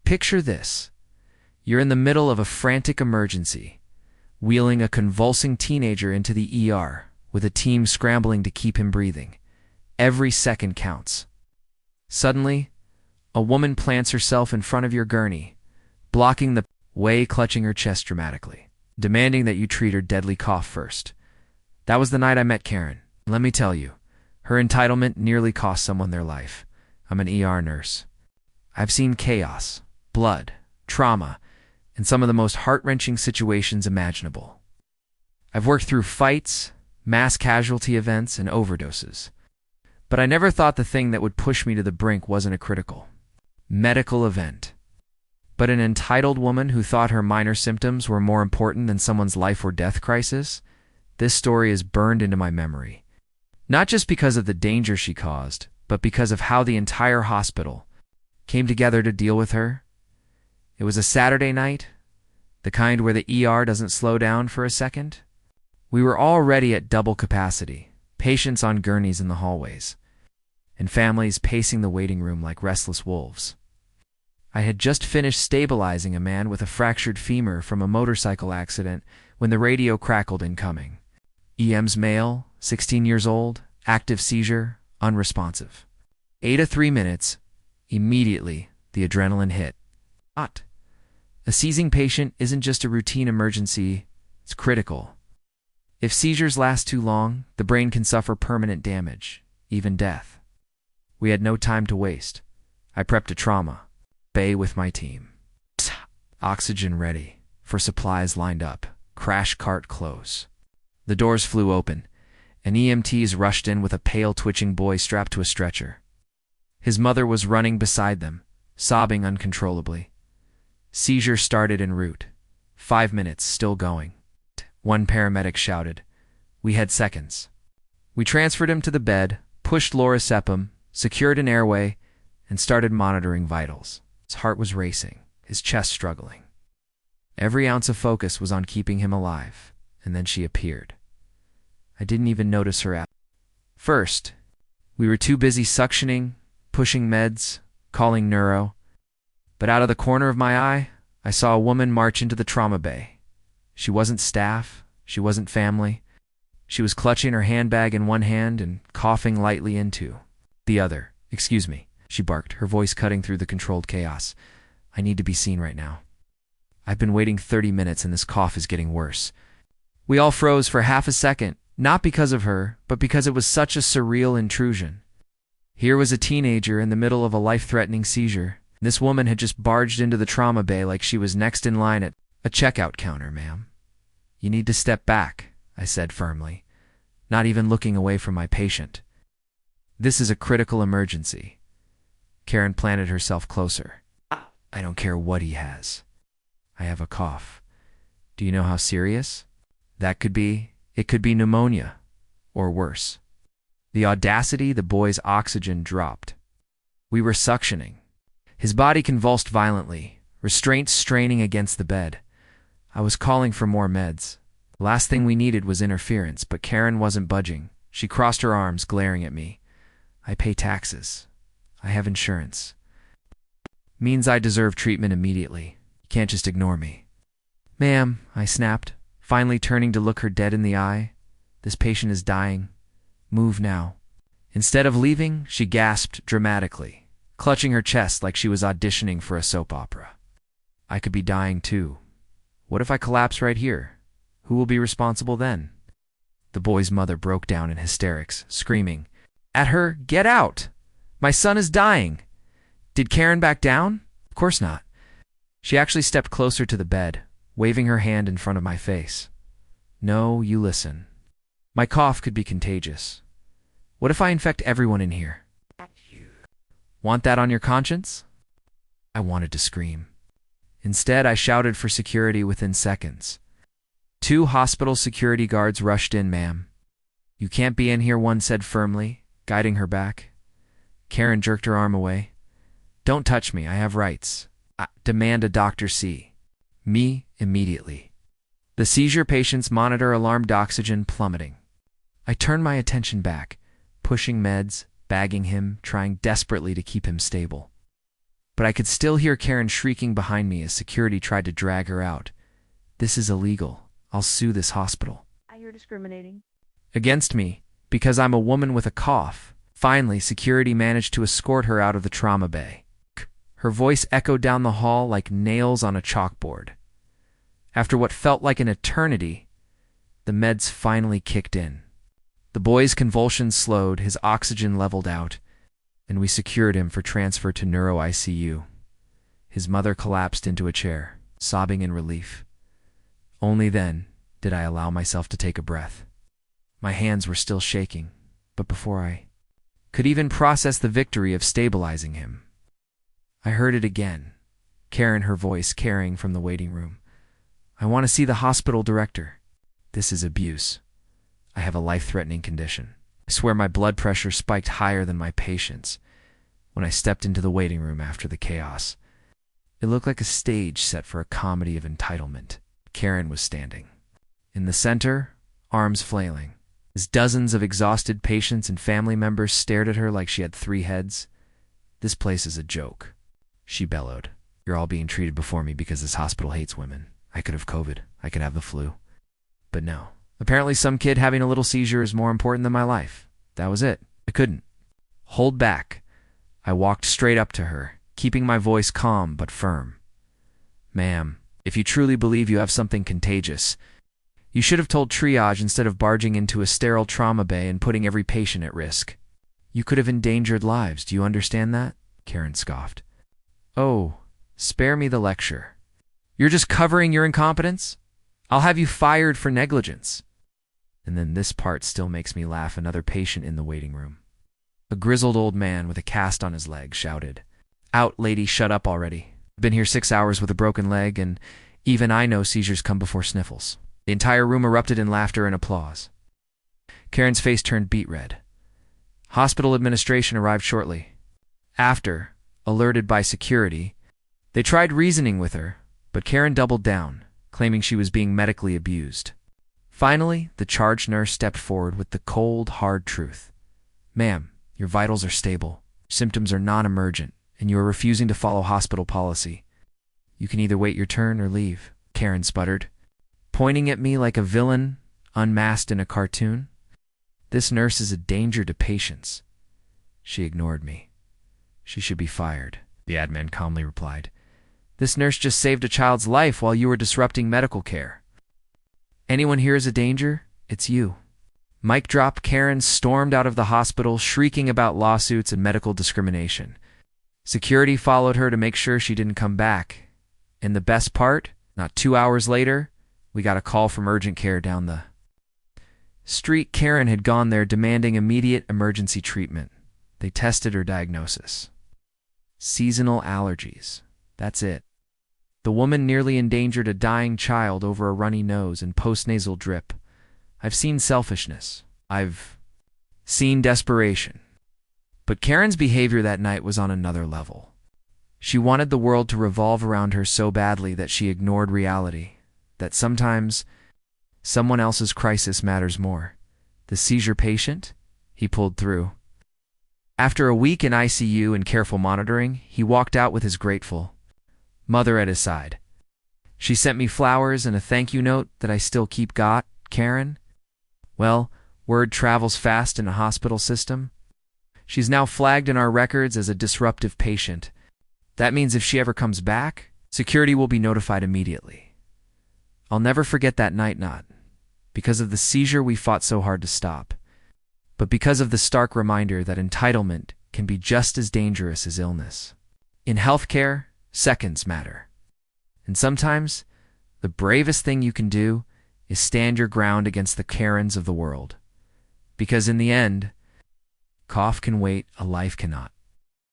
Picture this. You're in the middle of a frantic emergency, wheeling a convulsing teenager into the ER, with a team scrambling to keep him breathing. Every second counts. Suddenly, a woman plants herself in front of your gurney, blocking the way, clutching her chest dramatically, demanding that you treat her deadly cough first. That was the night I met Karen. Let me tell you, her entitlement nearly cost someone their life. I'm an ER nurse. I've seen chaos, blood, trauma, and some of the most heart-wrenching situations imaginable. I've worked through fights, mass casualty events, and overdoses. But I never thought the thing that would push me to the brink wasn't a critical medical event, but an entitled woman who thought her minor symptoms were more important than someone's life or death crisis. This story is burned into my memory, not just because of the danger she caused, but because of how the entire hospital came together to deal with her. It was a Saturday night, the kind where the ER doesn't slow down for a second. We were already at double capacity, patients on gurneys in the hallways, and families pacing the waiting room like restless wolves. I had just finished stabilizing a man with a fractured femur from a motorcycle accident when the radio crackled incoming. EM's male, 16 years old, active seizure, unresponsive. 8 to 3 minutes, immediately the adrenaline hit. A seizing patient isn't just a routine emergency, it's critical. If seizures last too long, the brain can suffer permanent damage, even death. We had no time to waste. I prepped a trauma bay with my team. Oxygen ready, for supplies lined up, crash cart close. The doors flew open, and EMTs rushed in with a pale, twitching boy strapped to a stretcher. His mother was running beside them, sobbing uncontrollably. Seizure started en route. 5 minutes, still going. One paramedic shouted. We had seconds. We transferred him to the bed, pushed lorazepam, secured an airway, and started monitoring vitals. His heart was racing, his chest struggling. Every ounce of focus was on keeping him alive, and then she appeared. I didn't even notice her at first. We were too busy suctioning, pushing meds, calling neuro. But out of the corner of my eye, I saw a woman march into the trauma bay. She wasn't staff, she wasn't family. She was clutching her handbag in one hand and coughing lightly into the other. Excuse me, she barked, her voice cutting through the controlled chaos. I need to be seen right now. I've been waiting 30 minutes and this cough is getting worse. We all froze for half a second, not because of her, but because it was such a surreal intrusion. Here was a teenager in the middle of a life-threatening seizure. This woman had just barged into the trauma bay like she was next in line at a checkout counter, ma'am. You need to step back, I said firmly, not even looking away from my patient. This is a critical emergency. Karen planted herself closer. I don't care what he has. I have a cough. Do you know how serious? It could be pneumonia, or worse. The audacity, the boy's oxygen dropped. We were suctioning. His body convulsed violently, restraints straining against the bed. I was calling for more meds. The last thing we needed was interference, but Karen wasn't budging. She crossed her arms, glaring at me. I pay taxes. I have insurance. Means I deserve treatment immediately. You can't just ignore me. Ma'am, I snapped, finally turning to look her dead in the eye. This patient is dying. Move now. Instead of leaving, she gasped dramatically, clutching her chest like she was auditioning for a soap opera. I could be dying too. What if I collapse right here? Who will be responsible then? The boy's mother broke down in hysterics, screaming at her, "Get out! My son is dying!" Did Karen back down? Of course not. She actually stepped closer to the bed, waving her hand in front of my face. No, you listen. My cough could be contagious. What if I infect everyone in here? Want that on your conscience? I wanted to scream. Instead, I shouted for security within seconds. 2 hospital security guards rushed in, ma'am. You can't be in here, one said firmly, guiding her back. Karen jerked her arm away. Don't touch me, I have rights. I demand a Dr. C. Me, immediately. The seizure patient's monitor alarmed oxygen plummeting. I turned my attention back, pushing meds, bagging him, trying desperately to keep him stable. but I could still hear Karen shrieking behind me as security tried to drag her out. "This is illegal. I'll sue this hospital." You're discriminating. Against me, because I'm a woman with a cough. Finally, security managed to escort her out of the trauma bay. Her voice echoed down the hall like nails on a chalkboard. After what felt like an eternity, the meds finally kicked in. The boy's convulsions slowed, his oxygen leveled out, and we secured him for transfer to neuro ICU. His mother collapsed into a chair, sobbing in relief. Only then did I allow myself to take a breath. My hands were still shaking, but before I could even process the victory of stabilizing him, I heard it again, Karen, her voice carrying from the waiting room. "I want to see the hospital director. This is abuse. I have a life-threatening condition." I swear my blood pressure spiked higher than my patience when I stepped into the waiting room after the chaos. It looked like a stage set for a comedy of entitlement. Karen was standing in the center, arms flailing, as dozens of exhausted patients and family members stared at her like she had 3 heads. "This place is a joke," she bellowed. "You're all being treated before me because this hospital hates women. I could have COVID. I could have the flu. But no. Apparently some kid having a little seizure is more important than my life. That was it. I couldn't hold back. I walked straight up to her, keeping my voice calm but firm. "Ma'am, if you truly believe you have something contagious, you should have told triage instead of barging into a sterile trauma bay and putting every patient at risk. You could have endangered lives. Do you understand that?" Karen scoffed. "Oh, spare me the lecture. You're just covering your incompetence? I'll have you fired for negligence." And then this part still makes me laugh. Another patient in the waiting room, a grizzled old man with a cast on his leg, shouted, "Out, lady, shut up already. I've been here 6 hours with a broken leg, and even I know seizures come before sniffles." The entire room erupted in laughter and applause. Karen's face turned beet red. Hospital administration arrived shortly. After, alerted by security, they tried reasoning with her, but Karen doubled down, claiming she was being medically abused. Finally, the charge nurse stepped forward with the cold, hard truth. "Ma'am, your vitals are stable, symptoms are non-emergent, and you are refusing to follow hospital policy. You can either wait your turn or leave," Karen sputtered, pointing at me like a villain unmasked in a cartoon. "This nurse is a danger to patients." She ignored me. "She should be fired," the admin calmly replied. "This nurse just saved a child's life while you were disrupting medical care. Anyone here is a danger? It's you." Mic drop. Karen stormed out of the hospital, shrieking about lawsuits and medical discrimination. Security followed her to make sure she didn't come back. And the best part, not 2 hours later, we got a call from urgent care down the street. Karen had gone there demanding immediate emergency treatment. They tested her diagnosis. Seasonal allergies. That's it. The woman nearly endangered a dying child over a runny nose and postnasal drip. I've seen selfishness. I've seen desperation. But Karen's behavior that night was on another level. She wanted the world to revolve around her so badly that she ignored reality, that sometimes someone else's crisis matters more. The seizure patient? He pulled through. After a week in ICU and careful monitoring, he walked out with his grateful mother at his side. "She sent me flowers and a thank you note that I still keep got, Karen." Well, word travels fast in a hospital system. She's now flagged in our records as a disruptive patient. That means if she ever comes back, security will be notified immediately. I'll never forget that night, not because of the seizure we fought so hard to stop, but because of the stark reminder that entitlement can be just as dangerous as illness. In healthcare, seconds matter. And sometimes, the bravest thing you can do is stand your ground against the Karens of the world. Because in the end, cough can wait, a life cannot.